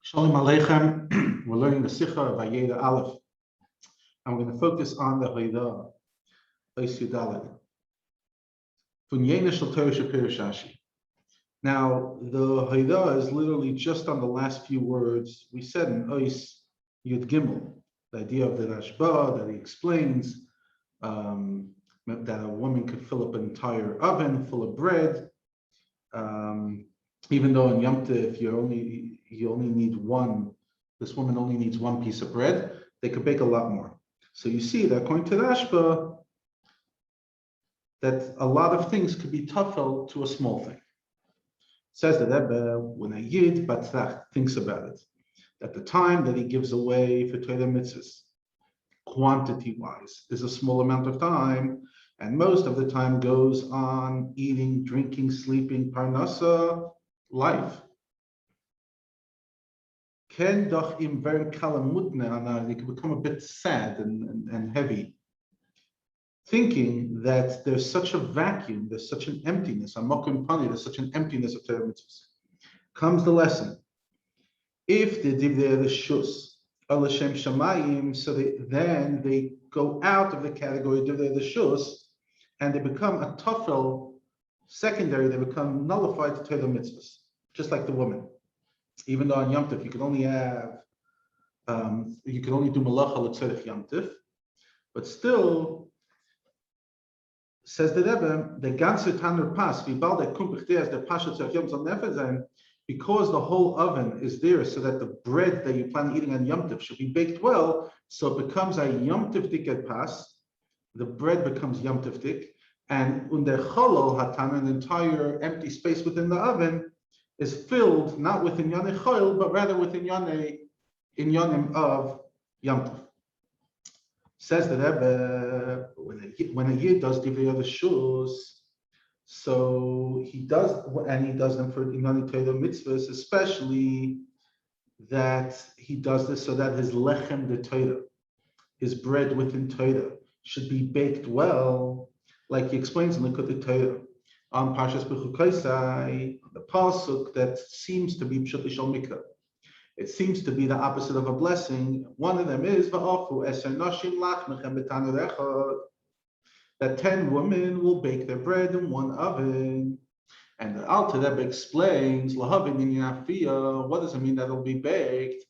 Shalom Aleichem. We're learning the Sicha of Vayera Aleph. And we're going to focus on the Vayera, Ois Yudalad. Funyena Shel Torah Shapir Shashi. Now, the Vayera is literally just on the last few words we said in Ois Yud Gimel. The idea of the Rashba that he explains that a woman could fill up an entire oven full of bread. Even though in Yom Tov you only need one, this woman only needs one piece of bread, they could bake a lot more. So you see that according to Rashba, that a lot of things could be tafel to a small thing. It says that Rebbe, when a Yid Batzach thinks about it, at the time that he gives away for Torah mitzvahs, quantity-wise, is a small amount of time, and most of the time goes on eating, drinking, sleeping, parnasa, life. Ken doch im very kalamutne, they can become a bit sad and heavy, thinking that there's such a vacuum, there's such an emptiness, there's such an emptiness of Torah mitzvahs. Comes the lesson. If the divrei reshus al Hashem shamayim, so then they go out of the category of divrei reshus and they become a tafel secondary, they become nullified to Torah mitzvahs, just like the woman. Even though on Yom Tov you can only do malacha l'tzorech Yom Tov, but still, says the Rebbe, the ganze tanur pas v'bal der kumpich der der pasha tzorech Yom Tov nefesh sein, because the whole oven is there so that the bread that you plan eating on Yom Tov should be baked well, so it becomes a Yom Tov dik pas, the bread becomes Yom Tov dik, and under cholol hatan, an entire empty space within the oven, is filled not with inyanei chol, but rather with inyanim of Yom Tov. Says the Rebbe, when a Yid does divrei reshus, so he does them for inyanei Torah mitzvahs, especially that he does this so that his lechem de Torah, his bread within Torah, should be baked well, like he explains in the Likutei Torah. On Parshas B'chukaisai, the pasuk that seems to be Pshat Shel Mikra. It seems to be the opposite of a blessing. One of them is Va'afu eser nashim lachmechem b'tanur echad, that 10 women will bake their bread in one oven. And the Alter Rebbe explains Lahavin inyan afiyah. What does it mean that it'll be baked?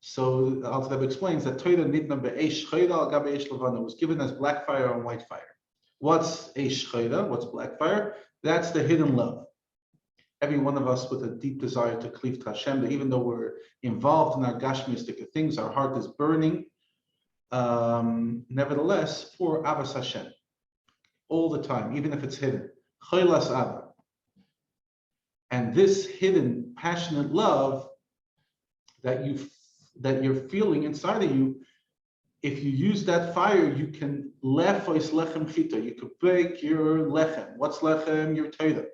So the Alter Rebbe explains that Torah nitna be'esh chayda al gabe esh levana, was given as black fire on white fire. What's esh chayda? What's black fire? That's the hidden love. Every one of us with a deep desire to cleave to Hashem, that even though we're involved in our gashmistic things, our heart is burning, nevertheless, for Avas Hashem, all the time, even if it's hidden. Chaylas Ava. And this hidden, passionate love that you're feeling inside of you, if you use that fire, you can lefois lechem chita. You could bake your lechem. What's lechem? Your Torah.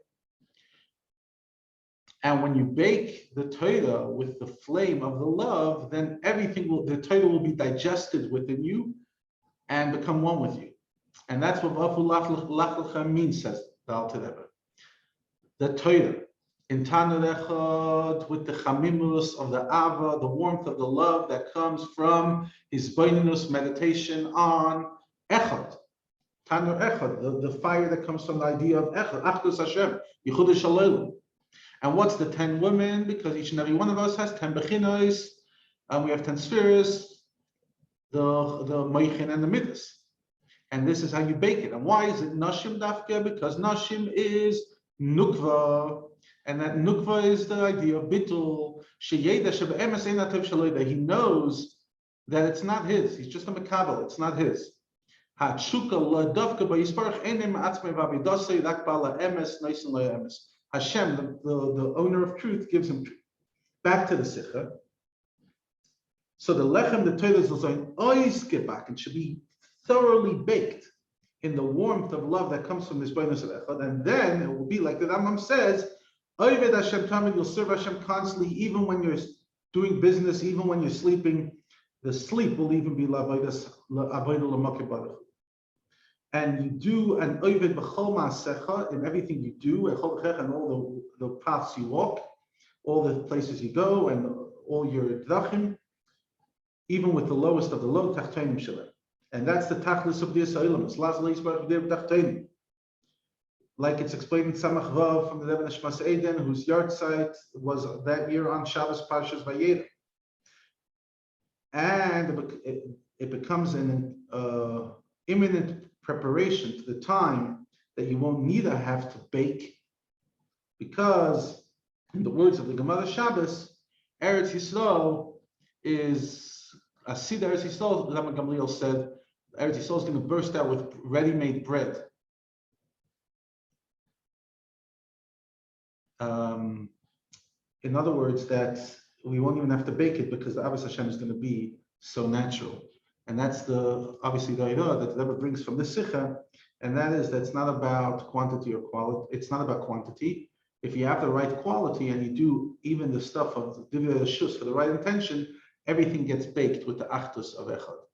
And when you bake the Torah with the flame of the love, then the Torah will be digested within you and become one with you. And that's what Vafu Lach means, says the Alter Rebbe. The Torah, in Tanur Echad, with the chamimus of the Ava, the warmth of the love that comes from his Beinunus meditation on Echad. Tanur Echad, the fire that comes from the idea of Echad, Achdus Hashem, Yichud Shalom. And what's the 10 women? Because each and every one of us has 10 bechinos, and we have 10 spheres, the Moichin and the Midas. And this is how you bake it. And why is it Nashim Dafke? Because Nashim is Nukva. And that nukva is the idea of bitul, that he knows that it's not his. He's just a makabel, it's not his. Hashem, the owner of truth, gives him truth. Back to the Sicha. So the lechem, the Torah is ois and should be thoroughly baked in the warmth of love that comes from this bonus of echad, and then it will be like the Rambam says, Oyved Hashem Tamid, you'll serve Hashem constantly, even when you're doing business, even when you're sleeping. The sleep will even be L'avodas L'makeh Baruch. And you do an Oyved B'chol Ma'asecha in everything you do, and all the paths you walk, all the places you go, and all your drachim, even with the lowest of the low tachtonim shalem. And that's the tachlis of the Yisraelim. It's lazal yisbarach b'dir tachtonim. Like it's explained in Samach Vav from the Rebbe Neshmas Eden, whose yard site was that year on Shabbos Parshas Vayera. And it becomes an imminent preparation to the time that you won't neither have to bake, because in the words of the Gemara Shabbos, Eretz Yisrael is a seed. Eretz Yisrael, Rabbi Gamliel said, Eretz Yisrael is going to burst out with ready-made bread. In other words, that we won't even have to bake it because the Abbas Hashem is going to be so natural. And that's obviously the idea that the Rebbe brings from the Sicha, and that is that it's not about quantity or quality. It's not about quantity. If you have the right quality and you do even the stuff of the Divya Shus for the right intention, everything gets baked with the Achtus of Echad.